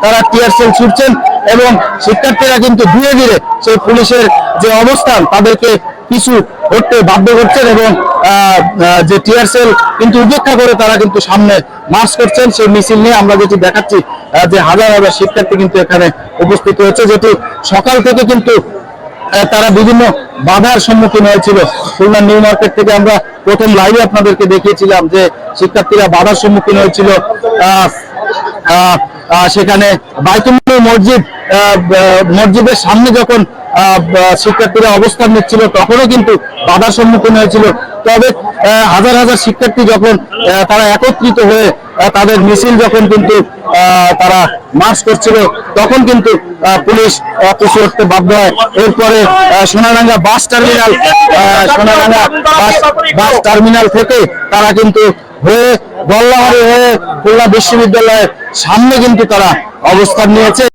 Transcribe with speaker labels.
Speaker 1: তারা tear shell ছুটছেন এবং শিক্ষার্থীরা কিন্তু ধীরে ধীরে সেই পুলিশের যে অবস্থান তাদেরকে পিছু হটতে বাধ্য করছেন এবং যে টিয়ার সেল কিন্তু উপেক্ষা করে তারা কিন্তু সামনে মার্চ করছেন। সেই মিছিল নিয়ে আমরা যেটি দেখাচ্ছি যে হাজার হাজার শিক্ষার্থী কিন্তু এখানে উপস্থিত হয়েছে, যেটি সকাল থেকে কিন্তু তারা বিভিন্ন বাধার সম্মুখীন হয়েছিল। খুলনা নিউ মার্কেট থেকে আমরা প্রথম লাইভে আপনাদেরকে দেখিয়েছিলাম যে শিক্ষার্থীরা বাধার সম্মুখীন হয়েছিল। সেখানে বাইতুল মসজিদের সামনে যখন শিক্ষার্থীরা অবস্থান নিচ্ছিল তখনও কিন্তু বাধার সম্মুখীন হয়েছিল। তবে হাজার হাজার শিক্ষার্থী যখন তারা একত্রিত হয়ে তাদের মিছিল যখন কিন্তু তারা মার্চ করছিল তখন কিন্তু পুলিশ পিছু হটতে বাধ্য হয়। এরপরে সোনাডাঙ্গা বাস টার্মিনাল থেকে তারা কিন্তু হয়ে গোল্লামারি হয়ে খুলনা বিশ্ববিদ্যালয়ের সামনে কিন্তু তারা অবস্থান নিয়েছে।